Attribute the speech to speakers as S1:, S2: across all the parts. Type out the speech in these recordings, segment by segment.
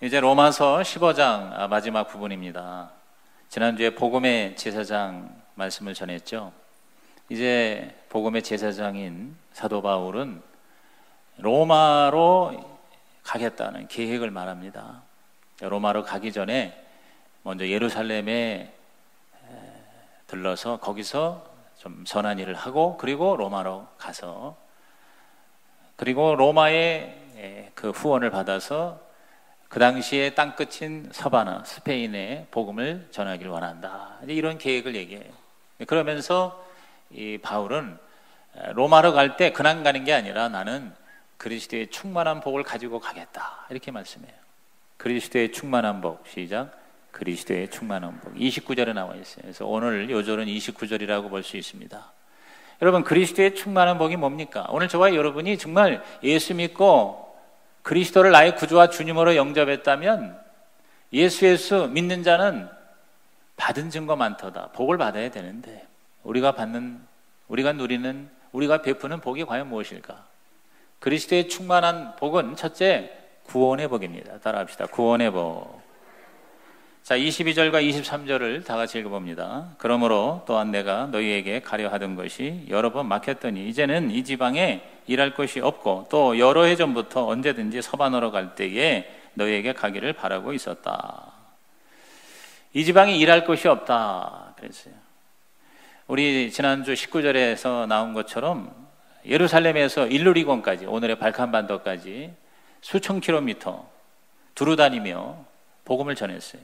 S1: 이제 로마서 15장 마지막 부분입니다. 지난주에 복음의 제사장 말씀을 전했죠. 이제 복음의 제사장인 사도 바울은 로마로 가겠다는 계획을 말합니다. 로마로 가기 전에 먼저 예루살렘에 들러서 거기서 좀 선한 일을 하고, 그리고 로마로 가서, 그리고 로마의 그 후원을 받아서 그 당시에 땅끝인 서바나, 스페인에 복음을 전하기를 원한다. 이런 계획을 얘기해요. 그러면서 이 바울은 로마로 갈 때 그냥 가는 게 아니라 나는 그리스도의 충만한 복을 가지고 가겠다, 이렇게 말씀해요. 그리스도의 충만한 복, 시작. 그리스도의 충만한 복. 29절에 나와 있어요. 그래서 오늘 요절은 29절이라고 볼 수 있습니다. 여러분, 그리스도의 충만한 복이 뭡니까? 오늘 저와 여러분이 정말 예수 믿고 그리스도를 나의 구주와 주님으로 영접했다면, 예수 믿는 자는 받은 증거 많도다. 복을 받아야 되는데, 우리가 누리는, 우리가 베푸는 복이 과연 무엇일까? 그리스도의 충만한 복은 첫째, 구원의 복입니다. 따라합시다. 구원의 복. 자, 22절과 23절을 다 같이 읽어봅니다. 그러므로 또한 내가 너희에게 가려 하던 것이 여러 번 막혔더니 이제는 이 지방에 일할 것이 없고, 또 여러 해 전부터 언제든지 서반으로 갈 때에 너희에게 가기를 바라고 있었다. 이 지방에 일할 것이 없다 그랬어요. 우리 지난주 19절에서 나온 것처럼 예루살렘에서 일루리곤까지, 오늘의 발칸반도까지 수천 킬로미터 두루 다니며 복음을 전했어요.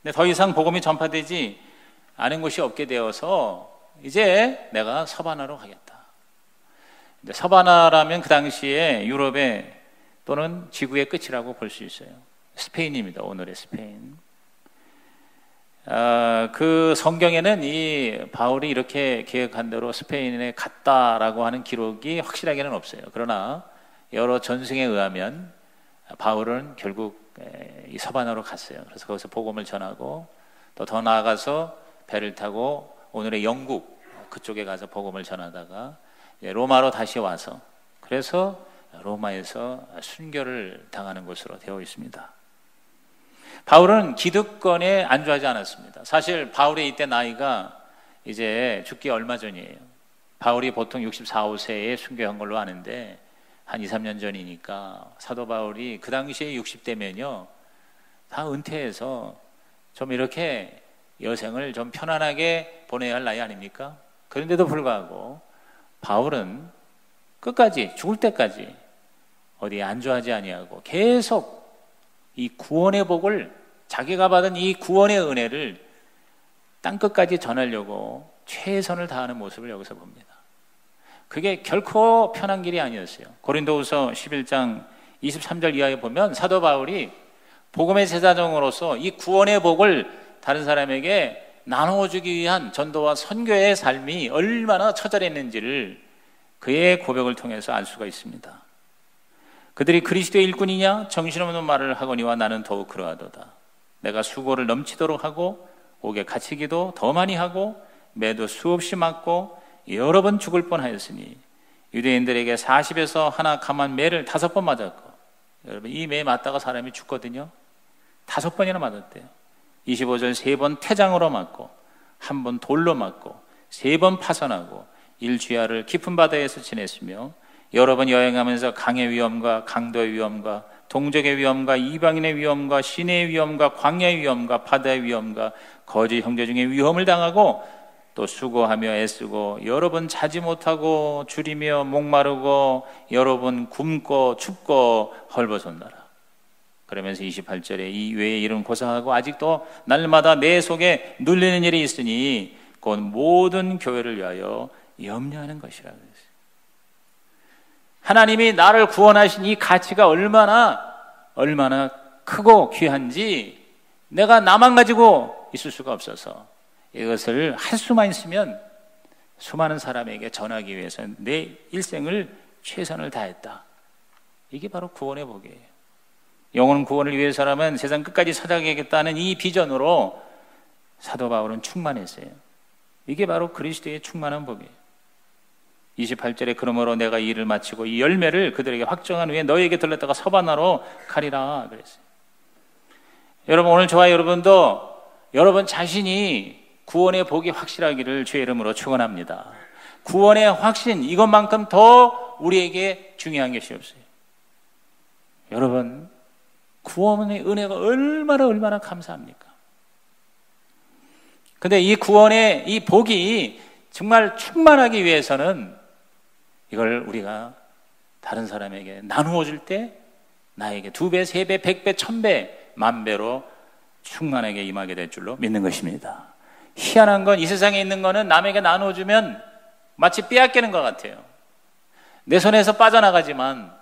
S1: 근데 더 이상 복음이 전파되지 않은 곳이 없게 되어서 이제 내가 서바나로 가겠다. 서바나라면 그 당시에 유럽의 또는 지구의 끝이라고 볼 수 있어요. 스페인입니다. 오늘의 스페인. 그 성경에는 이 바울이 이렇게 계획한 대로 스페인에 갔다라고 하는 기록이 확실하게는 없어요. 그러나 여러 전승에 의하면 바울은 결국 이 서바나로 갔어요. 그래서 거기서 복음을 전하고, 또 더 나아가서 배를 타고 오늘의 영국 그쪽에 가서 복음을 전하다가 로마로 다시 와서, 그래서 로마에서 순교를 당하는 것으로 되어 있습니다. 바울은 기득권에 안주하지 않았습니다. 사실 바울의 이때 나이가 이제 죽기 얼마 전이에요. 바울이 보통 64, 5세에 순교한 걸로 아는데, 한 2, 3년 전이니까 사도 바울이 그 당시에 60대면요 다 은퇴해서 좀 이렇게 여생을 좀 편안하게 보내야 할 나이 아닙니까? 그런데도 불구하고 바울은 끝까지, 죽을 때까지 어디에 안주하지 아니하고 계속 이 구원의 복을, 자기가 받은 이 구원의 은혜를 땅끝까지 전하려고 최선을 다하는 모습을 여기서 봅니다. 그게 결코 편한 길이 아니었어요. 고린도후서 11장 23절 이하에 보면 사도 바울이 복음의 제사장으로서 이 구원의 복을 다른 사람에게 나눠주기 위한 전도와 선교의 삶이 얼마나 처절했는지를 그의 고백을 통해서 알 수가 있습니다. 그들이 그리스도의 일꾼이냐? 정신없는 말을 하거니와 나는 더욱 그러하도다. 내가 수고를 넘치도록 하고 옥에 갇히기도 더 많이 하고 매도 수없이 맞고 여러 번 죽을 뻔하였으니 유대인들에게 40에서 하나 감한 매를 5번 맞았고, 여러분 이 매 맞다가 사람이 죽거든요. 5번이나 맞았대요. 25절 3번 태장으로 맞고, 1번 돌로 맞고, 3번 파선하고, 일주야를 깊은 바다에서 지냈으며 여러 번 여행하면서 강의 위험과 강도의 위험과 동족의 위험과 이방인의 위험과 시내의 위험과 광야의 위험과 바다의 위험과 거짓 형제 중에 위험을 당하고, 또 수고하며 애쓰고 여러 번 자지 못하고 줄이며 목마르고 여러 번 굶고 춥고 헐벗었노라. 그러면서 28절에 이 외에 이런 고사하고 아직도 날마다 내 속에 눌리는 일이 있으니 곧 모든 교회를 위하여 염려하는 것이라 그랬어요. 하나님이 나를 구원하신 이 가치가 얼마나 크고 귀한지 내가 나만 가지고 있을 수가 없어서 이것을 할 수만 있으면 수많은 사람에게 전하기 위해서 내 일생을 최선을 다했다. 이게 바로 구원의 복이에요. 영혼 구원을 위해서라면 세상 끝까지 찾아가겠다는 이 비전으로 사도 바울은 충만했어요. 이게 바로 그리스도의 충만한 복이에요. 28절에 그러므로 내가 이 일을 마치고 이 열매를 그들에게 확정한 후에 너희에게 들렀다가 서바나로 가리라 그랬어요. 여러분, 오늘 저와 여러분도 여러분 자신이 구원의 복이 확실하기를 주의 이름으로 축원합니다. 구원의 확신, 이것만큼 더 우리에게 중요한 것이 없어요. 여러분, 구원의 은혜가 얼마나 감사합니까? 근데 이 구원의 이 복이 정말 충만하기 위해서는 이걸 우리가 다른 사람에게 나누어 줄 때 나에게 2배, 3배, 100배, 1000배, 10,000배로 충만하게 임하게 될 줄로 믿는 것입니다. 희한한 건 이 세상에 있는 거는 남에게 나누어주면 마치 빼앗기는 것 같아요. 내 손에서 빠져나가지만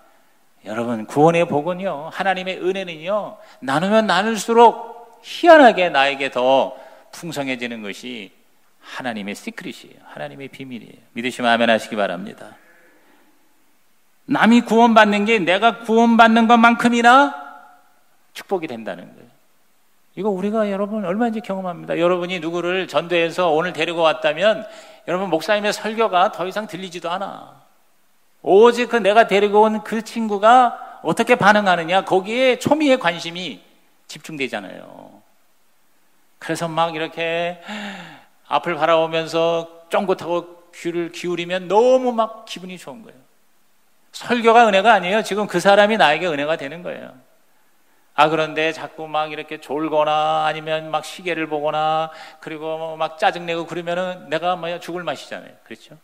S1: 여러분, 구원의 복은요, 하나님의 은혜는요, 나누면 나눌수록 희한하게 나에게 더 풍성해지는 것이 하나님의 시크릿이에요. 하나님의 비밀이에요. 믿으시면 아멘 하시기 바랍니다. 남이 구원받는 게 내가 구원받는 것만큼이나 축복이 된다는 거예요. 이거 우리가 여러분 얼마인지 경험합니다. 여러분이 누구를 전도해서 오늘 데리고 왔다면 여러분, 목사님의 설교가 더 이상 들리지도 않아. 오직 그 내가 데리고 온 그 친구가 어떻게 반응하느냐, 거기에 초미의 관심이 집중되잖아요. 그래서 막 이렇게 앞을 바라보면서 쫑긋하고 귀를 기울이면 너무 막 기분이 좋은 거예요. 설교가 은혜가 아니에요. 지금 그 사람이 나에게 은혜가 되는 거예요. 그런데 자꾸 막 이렇게 졸거나 아니면 막 시계를 보거나 그리고 막 짜증내고 그러면은 내가 죽을 맛이잖아요. 그렇죠?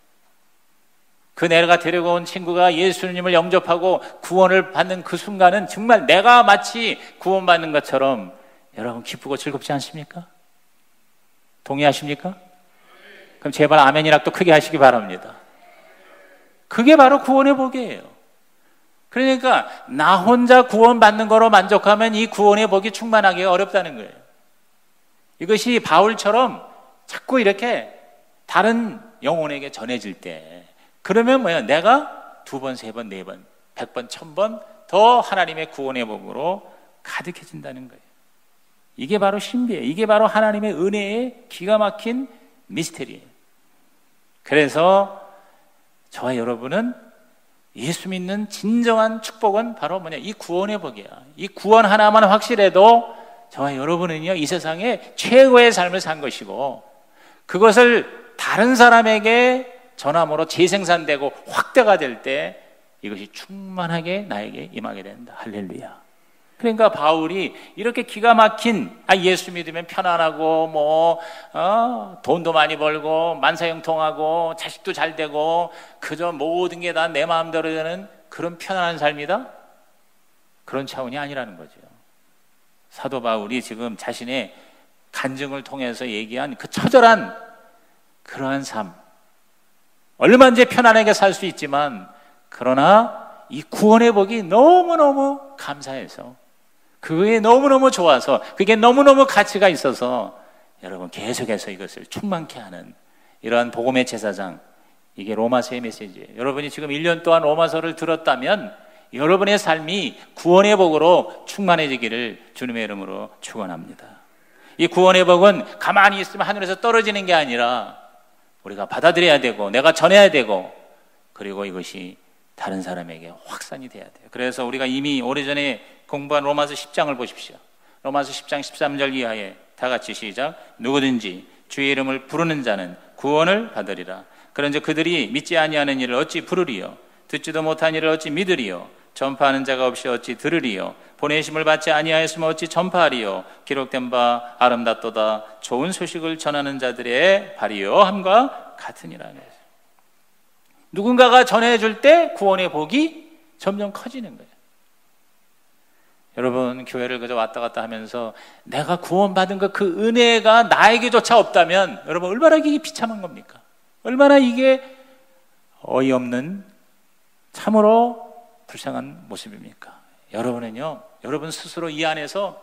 S1: 그 내가 데리고 온 친구가 예수님을 영접하고 구원을 받는 그 순간은 정말 내가 마치 구원받는 것처럼 여러분 기쁘고 즐겁지 않습니까? 동의하십니까? 그럼 제발 아멘이라 또 크게 하시기 바랍니다. 그게 바로 구원의 복이에요. 그러니까 나 혼자 구원받는 거로 만족하면 이 구원의 복이 충만하기가 어렵다는 거예요. 이것이 바울처럼 자꾸 이렇게 다른 영혼에게 전해질 때, 그러면 뭐야? 내가 2번, 3번, 4번, 100번, 1000번 더 하나님의 구원의 복으로 가득해진다는 거예요. 이게 바로 신비예요. 이게 바로 하나님의 은혜의 기가 막힌 미스테리예요. 그래서 저와 여러분은 예수 믿는 진정한 축복은 바로 뭐냐? 이 구원의 복이야. 이 구원 하나만 확실해도 저와 여러분은요, 이 세상에 최고의 삶을 산 것이고, 그것을 다른 사람에게 전함으로 재생산되고 확대가 될 때 이것이 충만하게 나에게 임하게 된다. 할렐루야. 그러니까 바울이 이렇게 기가 막힌, 예수 믿으면 편안하고 돈도 많이 벌고 만사형통하고 자식도 잘 되고 그저 모든 게 다 내 마음대로 되는 그런 편안한 삶이다? 그런 차원이 아니라는 거죠. 사도 바울이 지금 자신의 간증을 통해서 얘기한 그 처절한 그러한 삶, 얼마든지 편안하게 살 수 있지만 그러나 이 구원의 복이 너무너무 감사해서, 그게 너무너무 좋아서, 그게 너무너무 가치가 있어서 여러분 계속해서 이것을 충만케 하는 이러한 복음의 제사장, 이게 로마서의 메시지예요. 여러분이 지금 1년 동안 로마서를 들었다면 여러분의 삶이 구원의 복으로 충만해지기를 주님의 이름으로 축원합니다. 이 구원의 복은 가만히 있으면 하늘에서 떨어지는 게 아니라 우리가 받아들여야 되고 내가 전해야 되고, 그리고 이것이 다른 사람에게 확산이 돼야 돼요. 그래서 우리가 이미 오래전에 공부한 로마서 10장을 보십시오. 로마서 10장 13절 이하에 다 같이 시작. 누구든지 주의 이름을 부르는 자는 구원을 받으리라. 그런즉 그들이 믿지 아니하는 일을 어찌 부르리요? 듣지도 못한 일을 어찌 믿으리요? 전파하는 자가 없이 어찌 들으리요? 보내심을 받지 아니하였으면 어찌 전파하리요? 기록된 바 아름답도다 좋은 소식을 전하는 자들의 발이요 함과 같으니라. 누군가가 전해줄 때 구원의 복이 점점 커지는 거예요. 여러분, 교회를 그저 왔다 갔다 하면서 내가 구원받은 그 은혜가 나에게조차 없다면 여러분 얼마나 이게 비참한 겁니까? 얼마나 이게 어이없는 참으로 불쌍한 모습입니까? 여러분은요, 여러분 스스로 이 안에서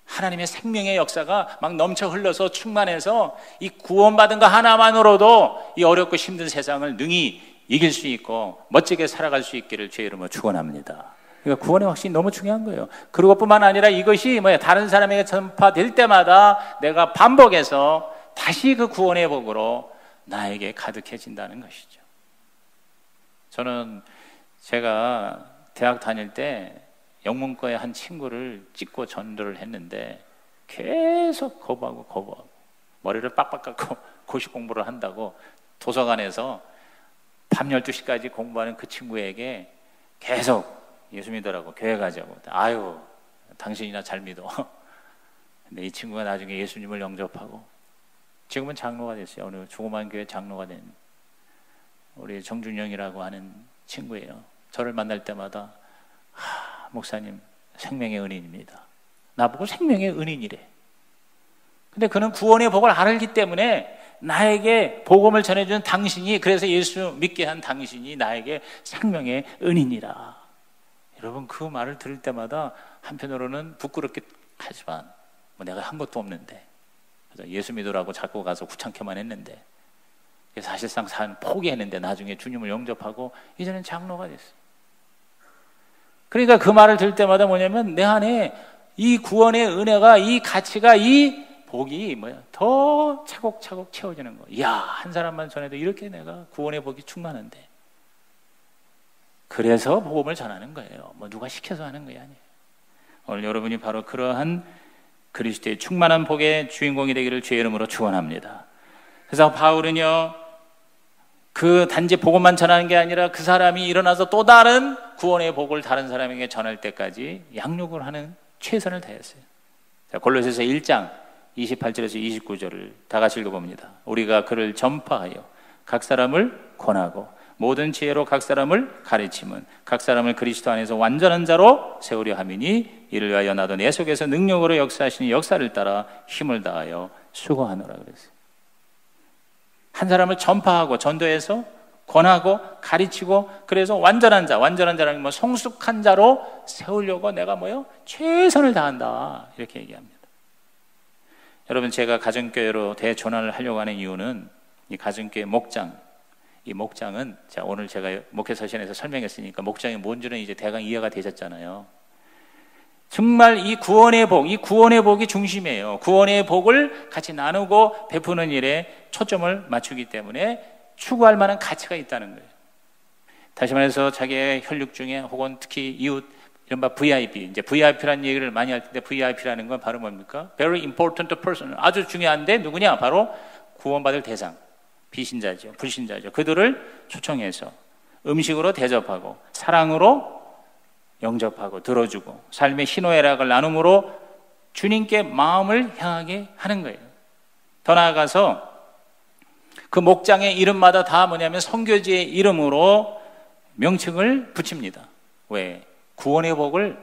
S1: 하나님의 생명의 역사가 막 넘쳐 흘러서 충만해서 이 구원받은 거 하나만으로도 이 어렵고 힘든 세상을 능히 이길 수 있고 멋지게 살아갈 수 있기를 주의 이름으로 축원합니다. 그러니까 구원의 확신이 너무 중요한 거예요. 그것뿐만 아니라 이것이 다른 사람에게 전파될 때마다 내가 반복해서 다시 그 구원의 복으로 나에게 가득해진다는 것이죠. 저는 제가 대학 다닐 때 영문과의 한 친구를 찍고 전도를 했는데 계속 거부하고 머리를 빡빡 깎고 고시 공부를 한다고 도서관에서 밤 12시까지 공부하는 그 친구에게 계속 예수 믿으라고, 교회 가자고. 아유, 당신이나 잘 믿어. 근데 이 친구가 나중에 예수님을 영접하고 지금은 장로가 됐어요. 어느 조그만 교회 장로가 된 우리 정준영이라고 하는 친구예요. 저를 만날 때마다 목사님 생명의 은인입니다. 나보고 생명의 은인이래. 근데 그는 구원의 복을 알기 때문에 나에게 복음을 전해주는 당신이, 그래서 예수 믿게 한 당신이 나에게 생명의 은인이라. 여러분, 그 말을 들을 때마다 한편으로는 부끄럽게 하지만 내가 한 것도 없는데, 그래서 예수 믿으라고 자꾸 가서 귀찮게만 했는데, 사실상 포기했는데 나중에 주님을 영접하고 이제는 장로가 됐어요. 그러니까 그 말을 들을 때마다 뭐냐면 내 안에 이 구원의 은혜가, 이 가치가, 이 복이 더 차곡차곡 채워지는 거예요. 이야, 한 사람만 전해도 이렇게 내가 구원의 복이 충만한데. 그래서 복음을 전하는 거예요. 누가 시켜서 하는 게 아니에요. 오늘 여러분이 바로 그러한 그리스도의 충만한 복의 주인공이 되기를 주의 이름으로 축원합니다. 그래서 바울은요, 그 단지 복음만 전하는 게 아니라 그 사람이 일어나서 또 다른 구원의 복을 다른 사람에게 전할 때까지 양육을 하는 최선을 다했어요. 자, 골로새서 1장 28절에서 29절을 다 같이 읽어봅니다. 우리가 그를 전파하여 각 사람을 권하고 모든 지혜로 각 사람을 가르치면 각 사람을 그리스도 안에서 완전한 자로 세우려 함이니 이를 위하여 나도 내 속에서 능력으로 역사하시는 역사를 따라 힘을 다하여 수고하노라 그랬어요. 한 사람을 전파하고 전도해서 권하고 가르치고, 그래서 완전한 자라는 성숙한 자로 세우려고 내가 최선을 다한다, 이렇게 얘기합니다. 여러분, 제가 가정교회로 대전환을 하려고 하는 이유는 이 가정교회 목장, 이 목장은 오늘 제가 목회 서신에서 설명했으니까 목장이 뭔지는 이제 대강 이해가 되셨잖아요. 정말 이 구원의 복이 중심이에요. 구원의 복을 같이 나누고 베푸는 일에 초점을 맞추기 때문에 추구할 만한 가치가 있다는 거예요. 다시 말해서 자기의 혈육 중에 혹은 특히 이웃, 이른바 VIP, 이제 VIP라는 얘기를 많이 할 텐데, VIP라는 건 바로 뭡니까? Very important person. 아주 중요한데 누구냐? 바로 구원받을 대상, 비신자죠, 불신자죠. 그들을 초청해서 음식으로 대접하고 사랑으로 영접하고 들어주고 삶의 희노애락을 나눔으로 주님께 마음을 향하게 하는 거예요. 더 나아가서 그 목장의 이름마다 다 선교지의 이름으로 명칭을 붙입니다. 왜? 구원의 복을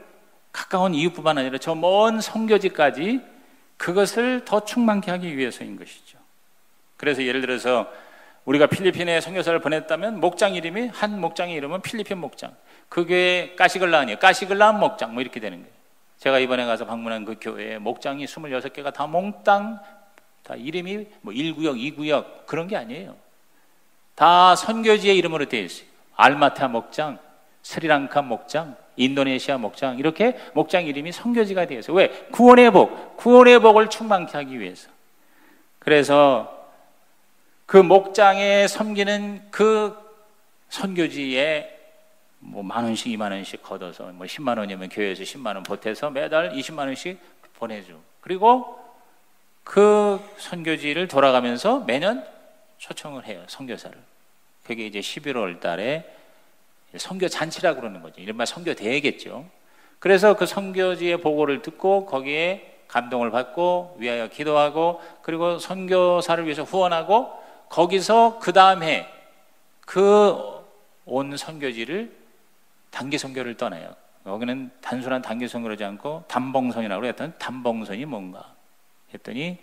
S1: 가까운 이웃뿐만 아니라 저 먼 선교지까지 그것을 더 충만케 하기 위해서인 것이죠. 그래서 예를 들어서 우리가 필리핀에 선교사를 보냈다면 한 목장의 이름은 필리핀 목장, 그 교회 까시글라한 목장 이렇게 되는 거예요. 제가 이번에 가서 방문한 그 교회에 목장이 26개가 다 몽땅 다 이름이 1구역, 2구역 그런 게 아니에요. 다 선교지의 이름으로 되어 있어요. 알마타 목장, 스리랑카 목장, 인도네시아 목장, 이렇게 목장 이름이 선교지가 되어 있어요. 왜? 구원의 복을 충만케 하기 위해서. 그래서 그 목장에 섬기는 그 선교지에 10,000원씩 20,000원씩 걷어서 10만 원이면 교회에서 10만 원 보태서 매달 20만 원씩 보내줘. 그리고 그 선교지를 돌아가면서 매년 초청을 해요, 선교사를. 그게 이제 11월 달에 선교 잔치라고 그러는 거죠. 이른바 선교 대회겠죠. 그래서 그 선교지의 보고를 듣고 거기에 감동을 받고 위하여 기도하고, 그리고 선교사를 위해서 후원하고, 거기서 그 다음 해 그 온 선교지를 단기 선교를 떠나요. 여기는 단순한 단기 선교를 하지 않고 단봉선이라고 했더니 단봉선이 뭔가 했더니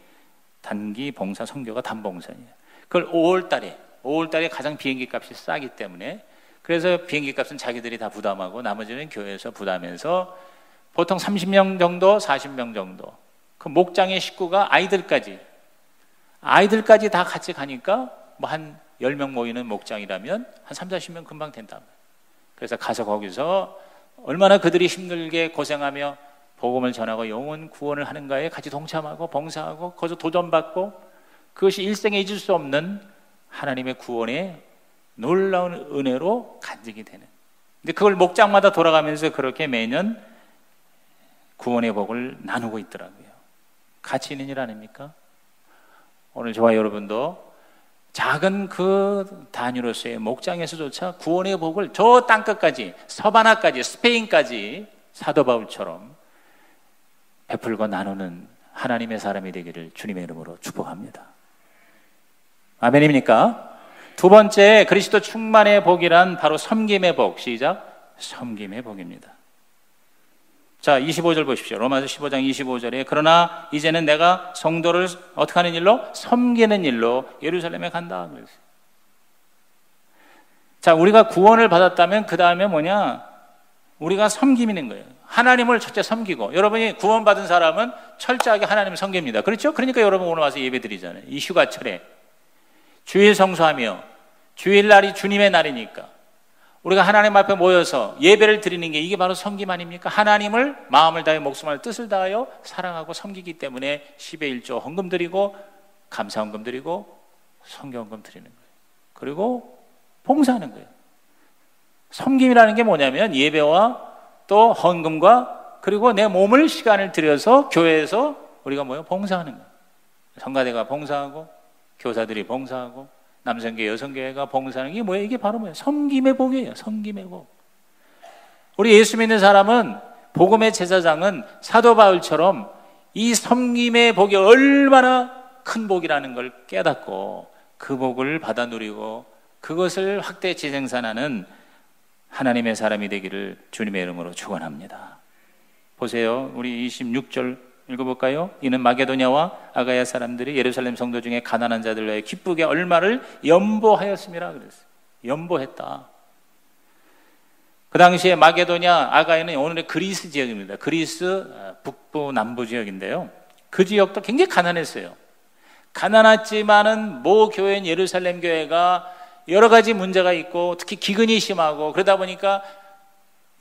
S1: 단기 봉사 선교가 단봉선이에요. 그걸 5월달에 가장 비행기 값이 싸기 때문에, 그래서 비행기 값은 자기들이 다 부담하고 나머지는 교회에서 부담해서 보통 30명 정도, 40명 정도, 그 목장의 식구가 아이들까지 다 같이 가니까 한 10명 모이는 목장이라면 한 30-40명 금방 된다. 그래서 가서 거기서 얼마나 그들이 힘들게 고생하며 복음을 전하고 영혼 구원을 하는가에 같이 동참하고 봉사하고 거기서 도전받고, 그것이 일생에 잊을 수 없는 하나님의 구원의 놀라운 은혜로 간직이 되는. 근데 그걸 목장마다 돌아가면서 그렇게 매년 구원의 복을 나누고 있더라고요. 가치 있는 일 아닙니까? 오늘 저와 여러분도 작은 그 단위로서의 목장에서조차 구원의 복을 저 땅끝까지, 서바나까지, 스페인까지 사도 바울처럼 베풀고 나누는 하나님의 사람이 되기를 주님의 이름으로 축복합니다. 아멘입니까? 두 번째, 그리스도 충만의 복이란 바로 섬김의 복. 시작. 섬김의 복입니다. 자, 25절 보십시오. 로마서 15장 25절에 그러나 이제는 내가 성도를 어떻게 하는 일로? 섬기는 일로 예루살렘에 간다 그랬어요. 자, 우리가 구원을 받았다면 그 다음에 뭐냐? 우리가 섬기는 거예요. 하나님을 첫째 섬기고, 여러분이 구원받은 사람은 철저하게 하나님을 섬깁니다. 그렇죠? 그러니까 여러분 오늘 와서 예배 드리잖아요. 이 휴가철에 주일 성수하며, 주일날이 주님의 날이니까 우리가 하나님 앞에 모여서 예배를 드리는 게 이게 바로 섬김 아닙니까? 하나님을 마음을 다해 목숨을 뜻을 다하여 사랑하고 섬기기 때문에 10의 1조 헌금 드리고 감사 헌금 드리고 성교 헌금 드리는 거예요. 그리고 봉사하는 거예요. 섬김이라는 게 뭐냐면 예배와 또 헌금과 그리고 내 몸을 시간을 들여서 교회에서 우리가 뭐예요? 봉사하는 거예요. 성가대가 봉사하고 교사들이 봉사하고 남성교회, 여성교회가 봉사하는 게 뭐예요? 이게 바로 뭐예요? 섬김의 복이에요. 섬김의 복. 우리 예수 믿는 사람은 복음의 제사장은 사도 바울처럼 이 섬김의 복이 얼마나 큰 복이라는 걸 깨닫고 그 복을 받아 누리고 그것을 확대 재생산하는 하나님의 사람이 되기를 주님의 이름으로 축원합니다. 보세요. 우리 26절 읽어볼까요? 이는 마게도냐와 아가야 사람들이 예루살렘 성도 중에 가난한 자들을 위하여 기쁘게 얼마를 연보하였음이라 그랬어요. 연보했다. 그 당시에 마게도냐, 아가야는 오늘의 그리스 지역입니다. 그리스 북부 남부 지역인데요. 그 지역도 굉장히 가난했어요. 가난했지만은 모 교회인 예루살렘 교회가 여러 가지 문제가 있고 특히 기근이 심하고 그러다 보니까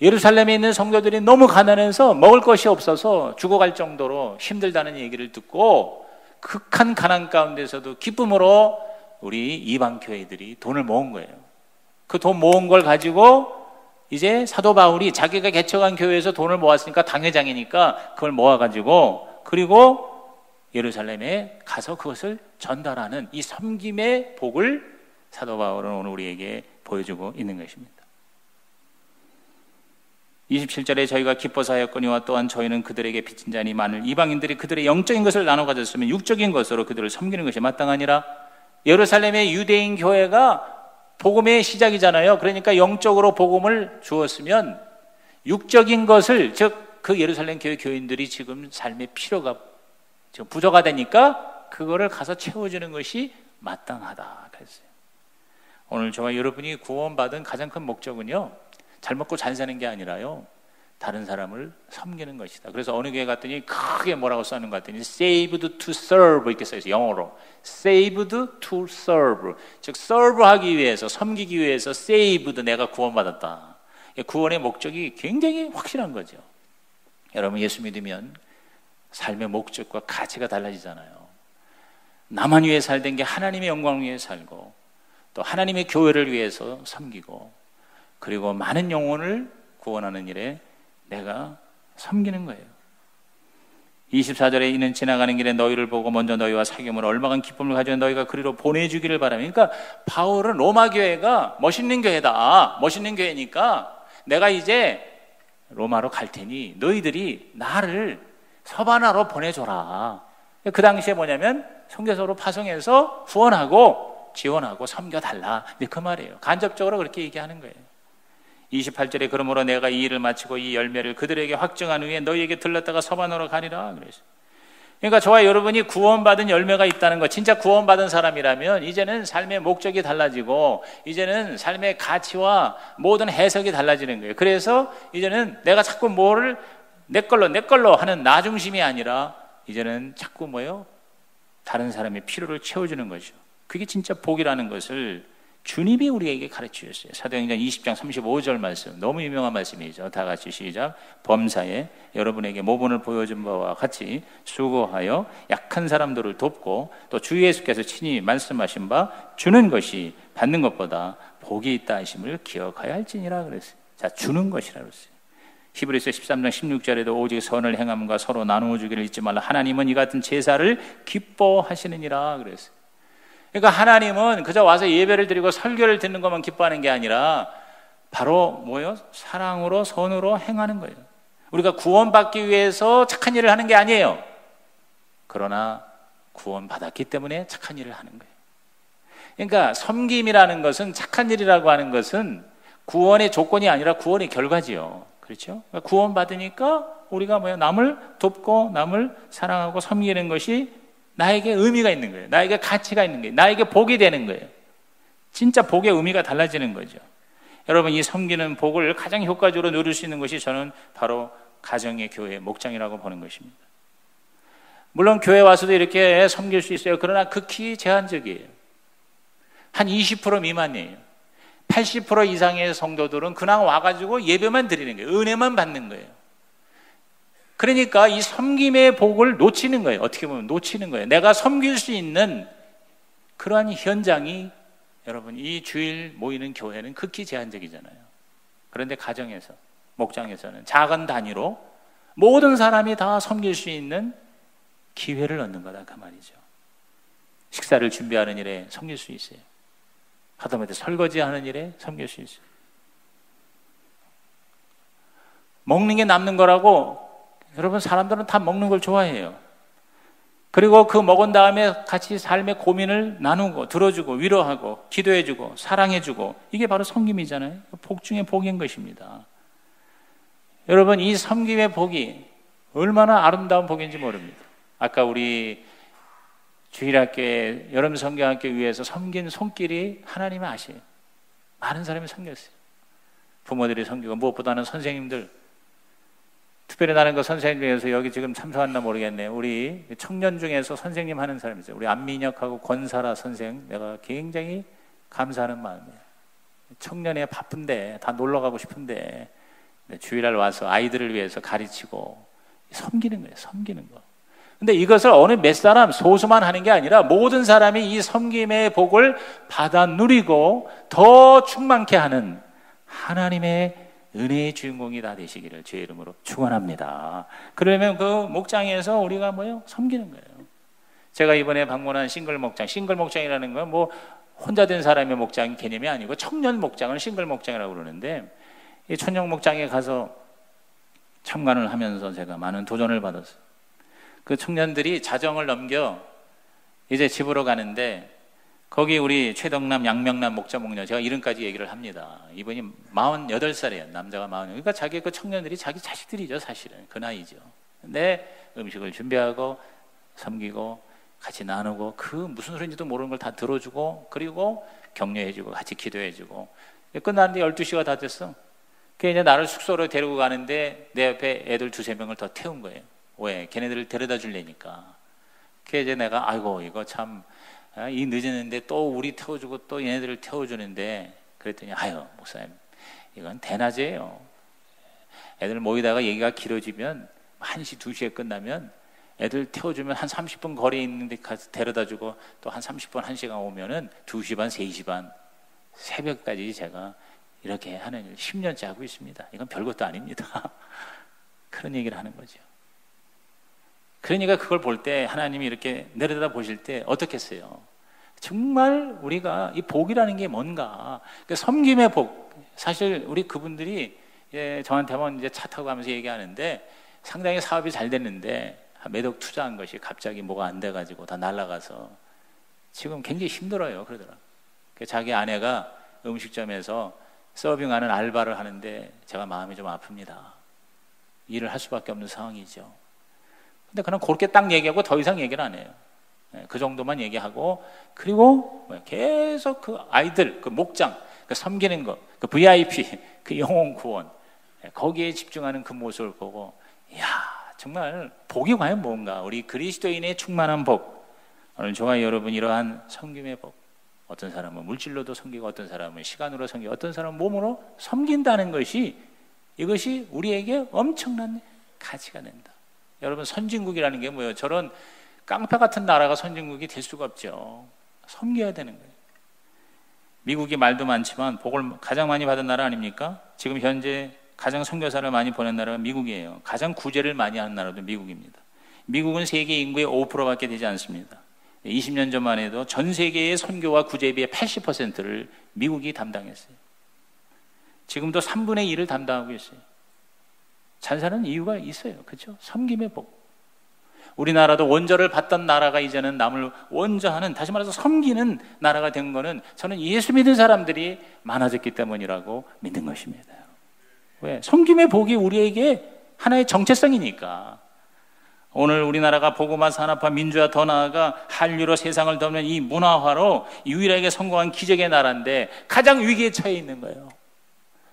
S1: 예루살렘에 있는 성도들이 너무 가난해서 먹을 것이 없어서 죽어갈 정도로 힘들다는 얘기를 듣고 극한 가난 가운데서도 기쁨으로 우리 이방 교회들이 돈을 모은 거예요. 그 돈 모은 걸 가지고 이제 사도 바울이 자기가 개척한 교회에서 돈을 모았으니까 당회장이니까 그걸 모아가지고 그리고 예루살렘에 가서 그것을 전달하는 이 섬김의 복을 사도 바울은 오늘 우리에게 보여주고 있는 것입니다. 27절에 저희가 기뻐서 하였거니와 또한 저희는 그들에게 빚진 자니 많을 이방인들이 그들의 영적인 것을 나눠 가졌으면 육적인 것으로 그들을 섬기는 것이 마땅하니라. 예루살렘의 유대인 교회가 복음의 시작이잖아요. 그러니까 영적으로 복음을 주었으면 육적인 것을, 즉 그 예루살렘 교회 교인들이 지금 삶의 필요가 지금 부족하 되니까 그거를 가서 채워주는 것이 마땅하다 그랬어요. 오늘 저와 여러분이 구원받은 가장 큰 목적은요, 잘 먹고 잘 사는 게 아니라요, 다른 사람을 섬기는 것이다. 그래서 어느 교회 갔더니 크게 뭐라고 써는 것 같더니 saved to serve 이렇게 써있어요. 영어로 saved to serve, 즉 serve하기 위해서, 섬기기 위해서 saved, 내가 구원받았다. 구원의 목적이 굉장히 확실한 거죠. 여러분 예수 믿으면 삶의 목적과 가치가 달라지잖아요. 나만 위해 살던 게 하나님의 영광을 위해 살고 또 하나님의 교회를 위해서 섬기고 그리고 많은 영혼을 구원하는 일에 내가 섬기는 거예요. 24절에 이는 지나가는 길에 너희를 보고 먼저 너희와 사귐으로 얼마간 기쁨을 가지고 너희가 그리로 보내주기를 바라며. 그러니까 바울은 로마 교회가 멋있는 교회다, 멋있는 교회니까 내가 이제 로마로 갈 테니 너희들이 나를 서바나로 보내줘라. 그 당시에 뭐냐면 선교사로 파송해서 후원하고 지원하고 섬겨달라, 그 말이에요. 간접적으로 그렇게 얘기하는 거예요. 28절에 그러므로 내가 이 일을 마치고 이 열매를 그들에게 확증한 후에 너희에게 들렀다가 서바나로 가리라 그랬어요. 그러니까 저와 여러분이 구원받은 열매가 있다는 것, 진짜 구원받은 사람이라면 이제는 삶의 목적이 달라지고 이제는 삶의 가치와 모든 해석이 달라지는 거예요. 그래서 이제는 내가 자꾸 뭐를 내 걸로 하는 나 중심이 아니라 이제는 자꾸 뭐예요? 다른 사람의 필요를 채워주는 거죠. 그게 진짜 복이라는 것을 주님이 우리에게 가르쳐 주셨어요. 사도행전 20장 35절 말씀, 너무 유명한 말씀이죠. 다 같이 시작. 범사에 여러분에게 모본을 보여준 바와 같이 수고하여 약한 사람들을 돕고 또 주 예수께서 친히 말씀하신 바 주는 것이 받는 것보다 복이 있다 하심을 기억하여 할지니라 그랬어요. 자, 주는 것이라 그랬어요. 히브리서 13장 16절에도 오직 선을 행함과 서로 나누어 주기를 잊지 말라. 하나님은 이 같은 제사를 기뻐하시느니라 그랬어요. 그러니까 하나님은 그저 와서 예배를 드리고 설교를 듣는 것만 기뻐하는 게 아니라 바로 뭐예요? 사랑으로 선으로 행하는 거예요. 우리가 구원받기 위해서 착한 일을 하는 게 아니에요. 그러나 구원받았기 때문에 착한 일을 하는 거예요. 그러니까 섬김이라는 것은, 착한 일이라고 하는 것은 구원의 조건이 아니라 구원의 결과지요. 그렇죠? 그러니까 구원받으니까 우리가 남을 돕고 남을 사랑하고 섬기는 것이 나에게 의미가 있는 거예요. 나에게 가치가 있는 거예요. 나에게 복이 되는 거예요. 진짜 복의 의미가 달라지는 거죠. 여러분, 이 섬기는 복을 가장 효과적으로 누릴 수 있는 것이 저는 바로 가정의 교회, 목장이라고 보는 것입니다. 물론 교회 와서도 이렇게 섬길 수 있어요. 그러나 극히 제한적이에요. 한 20% 미만이에요. 80% 이상의 성도들은 그냥 와가지고 예배만 드리는 거예요. 은혜만 받는 거예요. 그러니까 이 섬김의 복을 놓치는 거예요. 어떻게 보면 놓치는 거예요. 내가 섬길 수 있는 그러한 현장이, 여러분, 이 주일 모이는 교회는 극히 제한적이잖아요. 그런데 가정에서, 목장에서는 작은 단위로 모든 사람이 다 섬길 수 있는 기회를 얻는 거다, 그 말이죠. 식사를 준비하는 일에 섬길 수 있어요. 하다못해 설거지하는 일에 섬길 수 있어요. 먹는 게 남는 거라고, 여러분, 사람들은 다 먹는 걸 좋아해요. 그리고 그 먹은 다음에 같이 삶의 고민을 나누고 들어주고 위로하고 기도해주고 사랑해주고, 이게 바로 섬김이잖아요. 복 중에 복인 것입니다. 여러분, 이 섬김의 복이 얼마나 아름다운 복인지 모릅니다. 아까 우리 주일학교에 여름 성경학교 위에서 섬긴 손길이 하나님이 아셔요. 많은 사람이 섬겼어요. 부모들이 섬기고, 무엇보다는 선생님들, 특별히 나는 그 선생님 중에서 여기 지금 참석한다 모르겠네요. 우리 청년 중에서 선생님 하는 사람이 있어요. 우리 안민혁하고 권사라 선생, 내가 굉장히 감사하는 마음이에요. 청년에 바쁜데, 다 놀러 가고 싶은데 주일날 와서 아이들을 위해서 가르치고 섬기는 거예요. 섬기는 거. 근데 이것을 어느 몇 사람, 소수만 하는 게 아니라 모든 사람이 이 섬김의 복을 받아 누리고 더 충만케 하는 하나님의 은혜의 주인공이 다 되시기를 주의 이름으로 축원합니다. 그러면 그 목장에서 우리가 섬기는 거예요. 제가 이번에 방문한 싱글 목장이라는 건 혼자 된 사람의 목장 개념이 아니고 청년 목장을 싱글 목장이라고 그러는데, 이 청년 목장에 가서 참관을 하면서 제가 많은 도전을 받았어요. 그 청년들이 자정을 넘겨 이제 집으로 가는데, 거기 우리 최덕남, 양명남 목자, 제가 이름까지 얘기를 합니다. 이분이 48살이에요. 남자가 40. 그러니까 자기 그 청년들이 자기 자식들이죠, 사실은. 그 나이죠. 근데 음식을 준비하고 섬기고 같이 나누고, 그 무슨 소리인지도 모르는 걸 다 들어주고, 그리고 격려해주고 같이 기도해주고, 끝났는데 12시가 다 됐어. 그래서 이제 나를 숙소로 데리고 가는데 내 옆에 애들 2-3명을 더 태운 거예요. 왜? 걔네들을 데려다 주려니까. 그래서 이제 내가 아이고 이거 참, 이 늦었는데 또 우리 태워주고 또 얘네들을 태워주는데, 그랬더니 아유 목사님, 이건 대낮이에요. 애들 모이다가 얘기가 길어지면 1시 2시에 끝나면 애들 태워주면 한 30분 거리에 있는데 가서 데려다주고 또 한 30분 1시간 오면은 2시 반 3시 반 새벽까지 제가 이렇게 하는 일 10년째 하고 있습니다. 이건 별것도 아닙니다. 그런 얘기를 하는 거죠. 그러니까 그걸 볼 때 하나님이 이렇게 내려다 보실 때 어떻겠어요? 정말 우리가 이 복이라는 게 뭔가, 그 섬김의 복. 사실 우리 그분들이 저한테만 이제 차 타고 가면서 얘기하는데, 상당히 사업이 잘 됐는데 매덕 투자한 것이 갑자기 뭐가 안 돼가지고 다 날아가서 지금 굉장히 힘들어요. 그러더라고요. 자기 아내가 음식점에서 서빙하는 알바를 하는데 제가 마음이 좀 아픕니다. 일을 할 수밖에 없는 상황이죠. 근데 그냥 그렇게 딱 얘기하고 더 이상 얘기를 안 해요. 그 정도만 얘기하고, 그리고 계속 그 아이들, 그 목장, 그 섬기는 거, 그 VIP, 그 영혼 구원, 거기에 집중하는 그 모습을 보고, 이야, 정말 복이 과연 뭔가, 우리 그리스도인의 충만한 복. 오늘 저와 여러분 이러한 섬김의 복, 어떤 사람은 물질로도 섬기고, 어떤 사람은 시간으로 섬기고, 어떤 사람은 몸으로 섬긴다는 것이, 이것이 우리에게 엄청난 가치가 된다. 여러분, 선진국이라는 게 뭐예요? 저런 깡패 같은 나라가 선진국이 될 수가 없죠. 섬겨야 되는 거예요. 미국이 말도 많지만 복을 가장 많이 받은 나라 아닙니까? 지금 현재 가장 선교사를 많이 보낸 나라가 미국이에요. 가장 구제를 많이 하는 나라도 미국입니다. 미국은 세계 인구의 5%밖에 되지 않습니다. 20년 전만 해도 전 세계의 선교와 구제비의 80%를 미국이 담당했어요. 지금도 3분의 1을 담당하고 있어요. 잘 사는 이유가 있어요. 그렇죠? 섬김의 복. 우리나라도 원조를 받던 나라가 이제는 남을 원조하는, 다시 말해서 섬기는 나라가 된 거는 저는 예수 믿는 사람들이 많아졌기 때문이라고 믿는 것입니다. 왜? 섬김의 복이 우리에게 하나의 정체성이니까. 오늘 우리나라가 복음화, 산업화, 민주화, 더 나아가 한류로 세상을 덮는 이 문화화로 유일하게 성공한 기적의 나라인데 가장 위기에 처해 있는 거예요.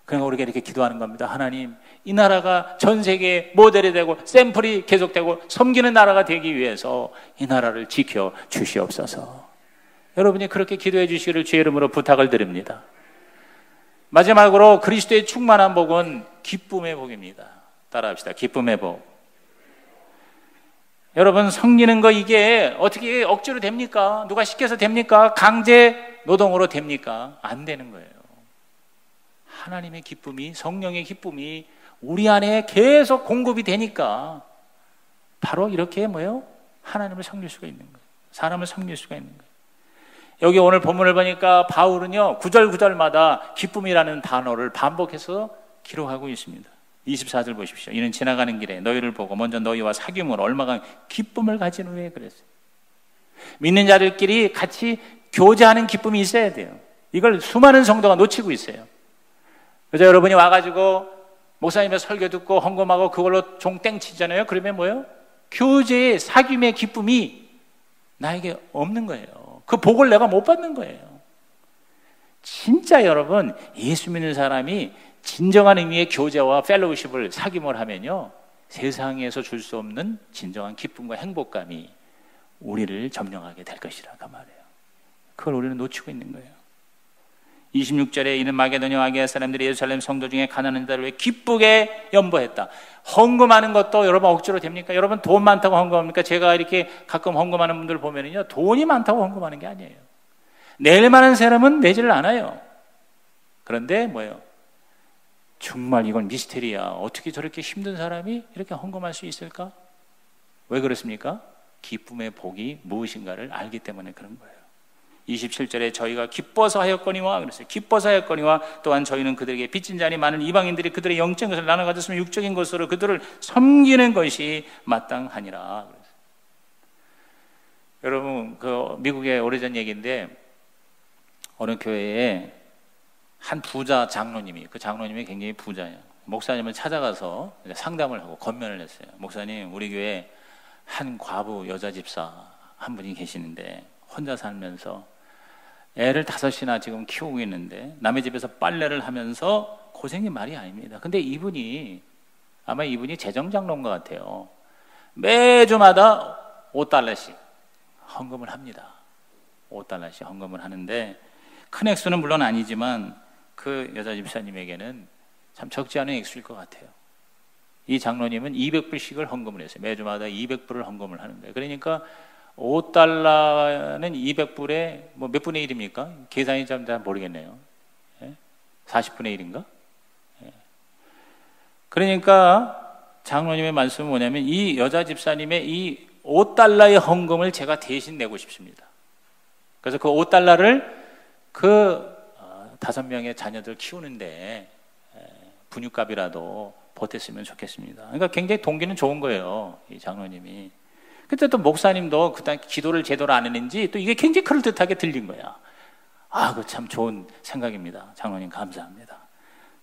S1: 그러니까 우리가 이렇게 기도하는 겁니다. 하나님, 이 나라가 전 세계의 모델이 되고 샘플이 계속되고 섬기는 나라가 되기 위해서 이 나라를 지켜 주시옵소서. 여러분이 그렇게 기도해 주시기를 주의 이름으로 부탁을 드립니다. 마지막으로 그리스도의 충만한 복은 기쁨의 복입니다. 따라합시다. 기쁨의 복. 여러분, 섬기는 거 이게 어떻게 억지로 됩니까? 누가 시켜서 됩니까? 강제 노동으로 됩니까? 안 되는 거예요. 하나님의 기쁨이, 성령의 기쁨이 우리 안에 계속 공급이 되니까 바로 이렇게 하나님을 섬길 수가 있는 거예요. 사람을 섬길 수가 있는 거예요. 여기 오늘 본문을 보니까 바울은요, 구절마다 기쁨이라는 단어를 반복해서 기록하고 있습니다. 24절 보십시오. 이는 지나가는 길에 너희를 보고 먼저 너희와 사귐으로 얼마간 기쁨을 가진 후에 그랬어요. 믿는 자들끼리 같이 교제하는 기쁨이 있어야 돼요. 이걸 수많은 성도가 놓치고 있어요. 그래서 여러분이 와가지고 목사님의 설교 듣고 헌금하고 그걸로 종땡 치잖아요. 그러면 교제의 사귐의 기쁨이 나에게 없는 거예요. 그 복을 내가 못 받는 거예요. 진짜 여러분, 예수 믿는 사람이 진정한 의미의 교제와 펠로우십을 사귐을 하면요, 세상에서 줄 수 없는 진정한 기쁨과 행복감이 우리를 점령하게 될 것이라 그 말이에요. 그걸 우리는 놓치고 있는 거예요. 26절에 이는 마게도냐 아게아 사람들이 예루살렘 성도 중에 가난한 자를 위해 기쁘게 연보했다. 헌금하는 것도 여러분 억지로 됩니까? 여러분 돈 많다고 헌금합니까? 제가 이렇게 가끔 헌금하는 분들 보면요, 돈이 많다고 헌금하는 게 아니에요. 낼 만한 사람은 내지를 않아요. 그런데 정말 이건 미스테리야. 어떻게 저렇게 힘든 사람이 이렇게 헌금할 수 있을까? 왜 그렇습니까? 기쁨의 복이 무엇인가를 알기 때문에 그런 거예요. 27절에 저희가 기뻐서 하였거니와 그랬어요. 기뻐서 하였거니와 또한 저희는 그들에게 빚진 자니 많은 이방인들이 그들의 영적인 것을 나눠 가졌으면 육적인 것으로 그들을 섬기는 것이 마땅하니라 그랬어요. 여러분, 미국의 오래전 얘기인데 어느 교회에 한 부자 장로님이, 그 장로님이 굉장히 부자예요. 목사님을 찾아가서 상담을 하고 권면을 했어요. 목사님, 우리 교회에 한 과부 여자 집사 한 분이 계시는데 혼자 살면서 애를 5이나 지금 키우고 있는데 남의 집에서 빨래를 하면서 고생이 말이 아닙니다. 근데 아마 이분이 재정장로인 것 같아요. 매주마다 $5씩 헌금을 합니다. $5씩 헌금을 하는데 큰 액수는 물론 아니지만 그 여자 집사님에게는 참 적지 않은 액수일 것 같아요. 이 장로님은 200불씩을 헌금을 했어요. 매주마다 200불을 헌금을 하는 거예요. 그러니까 $5는 200불에 몇 분의 1입니까? 계산이 좀 잘 모르겠네요. 40분의 1인가? 그러니까 장로님의 말씀은 뭐냐면 이 여자 집사님의 이 $5의 헌금을 제가 대신 내고 싶습니다. 그래서 그 $5를 5명의 자녀들 키우는데 분유값이라도 보탰으면 좋겠습니다. 그러니까 굉장히 동기는 좋은 거예요, 이 장로님이. 그때 또 목사님도 그다음 기도를 제대로 안 했는지 또 이게 굉장히 그럴듯하게 들린 거야. 그거 참 좋은 생각입니다. 장로님 감사합니다.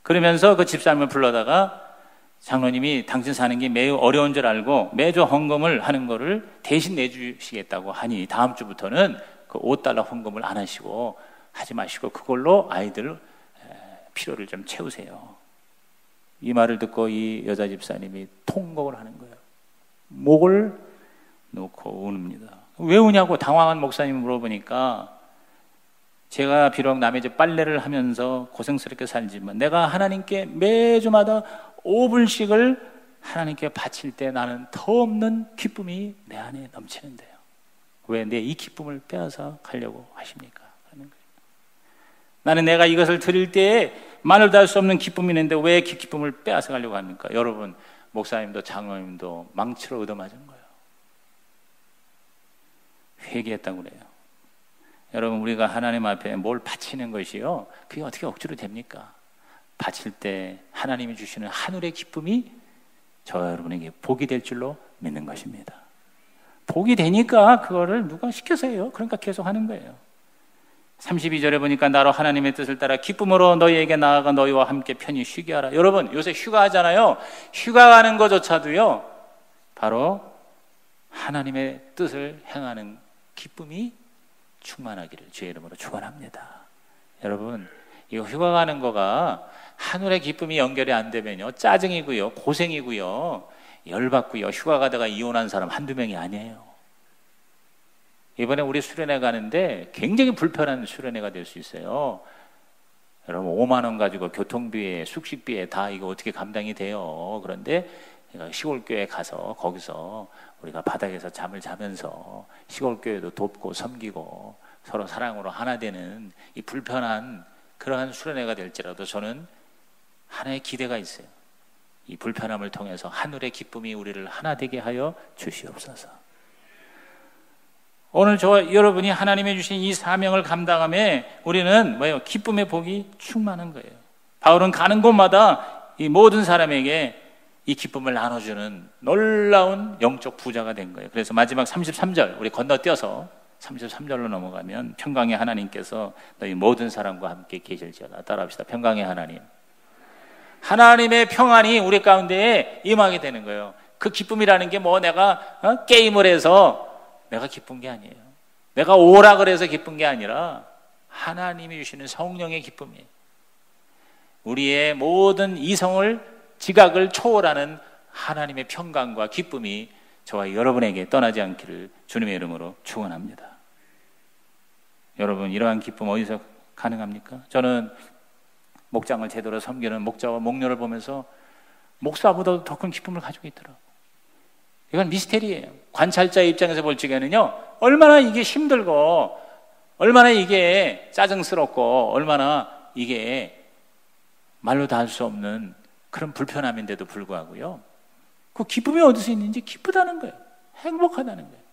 S1: 그러면서 그 집사님을 불러다가 장로님이 당신 사는 게 매우 어려운 줄 알고 매주 헌금을 하는 거를 대신 내주시겠다고 하니 다음 주부터는 그 $5 헌금을 안 하지 마시고 그걸로 아이들 필요를 좀 채우세요. 이 말을 듣고 이 여자 집사님이 통곡을 하는 거예요. 목을 놓고 우는입니다. 왜 우냐고 당황한 목사님 물어보니까 제가 비록 남의 집 빨래를 하면서 고생스럽게 살지만 내가 하나님께 매주마다 5불씩을 하나님께 바칠 때 나는 터없는 기쁨이 내 안에 넘치는데요. 왜 내 이 기쁨을 빼앗아 가려고 하십니까? 하는 거예요. 나는 내가 이것을 드릴 때에 말을 다 할 수 없는 기쁨이 있는데 왜 그 기쁨을 빼앗아 가려고 합니까? 여러분, 목사님도 장로님도 망치로 얻어맞은 거예요. 회개했다고 그래요. 여러분, 우리가 하나님 앞에 뭘 바치는 것이요, 그게 어떻게 억지로 됩니까? 바칠 때 하나님이 주시는 하늘의 기쁨이 저와 여러분에게 복이 될 줄로 믿는 것입니다. 복이 되니까 그거를 누가 시켜서 해요? 그러니까 계속 하는 거예요. 32절에 보니까 나로 하나님의 뜻을 따라 기쁨으로 너희에게 나아가 너희와 함께 편히 쉬게 하라. 여러분, 요새 휴가 하잖아요. 휴가 가는 것조차도요, 바로 하나님의 뜻을 행하는 기쁨이 충만하기를 주의 이름으로 축원합니다. 여러분, 이거 휴가 가는 거가 하늘의 기쁨이 연결이 안 되면요, 짜증이고요, 고생이고요, 열받고요, 휴가 가다가 이혼한 사람 한두 명이 아니에요. 이번에 우리 수련회 가는데 굉장히 불편한 수련회가 될 수 있어요. 여러분, 5만 원 가지고 교통비에 숙식비에 다 이거 어떻게 감당이 돼요? 그런데 시골교회 가서 거기서 우리가 바닥에서 잠을 자면서 시골교회도 돕고 섬기고 서로 사랑으로 하나 되는 이 불편한 그러한 수련회가 될지라도 저는 하나의 기대가 있어요. 이 불편함을 통해서 하늘의 기쁨이 우리를 하나 되게 하여 주시옵소서. 오늘 저와 여러분이 하나님이 주신 이 사명을 감당함에 우리는 뭐예요? 기쁨의 복이 충만한 거예요. 바울은 가는 곳마다 이 모든 사람에게 이 기쁨을 나눠주는 놀라운 영적 부자가 된 거예요. 그래서 마지막 33절 우리 건너뛰어서 33절로 넘어가면 평강의 하나님께서 너희 모든 사람과 함께 계실지어다. 따라합시다. 평강의 하나님. 하나님의 평안이 우리 가운데에 임하게 되는 거예요. 그 기쁨이라는 게 뭐 내가 게임을 해서 내가 기쁜 게 아니에요. 내가 오락을 해서 기쁜 게 아니라 하나님이 주시는 성령의 기쁨이에요. 우리의 모든 이성을 지각을 초월하는 하나님의 평강과 기쁨이 저와 여러분에게 떠나지 않기를 주님의 이름으로 축원합니다. 여러분, 이러한 기쁨 어디서 가능합니까? 저는 목장을 제대로 섬기는 목자와 목녀를 보면서 목사보다도 더 큰 기쁨을 가지고 있더라고요. 이건 미스테리예요. 관찰자의 입장에서 볼 적에는요, 얼마나 이게 힘들고 얼마나 이게 짜증스럽고 얼마나 이게 말로 다 할 수 없는 그런 불편함인데도 불구하고요, 그 기쁨이 어디서 있는지 기쁘다는 거예요. 행복하다는 거예요.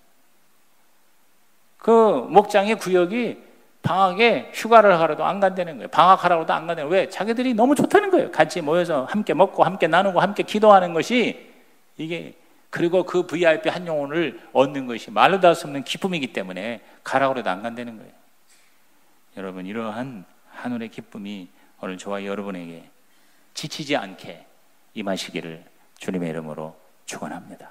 S1: 그 목장의 구역이 방학에 휴가를 하러도 안 간다는 거예요. 방학하라고도 안 간다는 거예요. 왜? 자기들이 너무 좋다는 거예요. 같이 모여서 함께 먹고 함께 나누고 함께 기도하는 것이 이게, 그리고 그 VIP 한 영혼을 얻는 것이 말로 다 할 수 없는 기쁨이기 때문에 가라고 해도 안 간다는 거예요. 여러분, 이러한 하늘의 기쁨이 오늘 저와 여러분에게 지치지 않게 임하시기를 주님의 이름으로 축원합니다.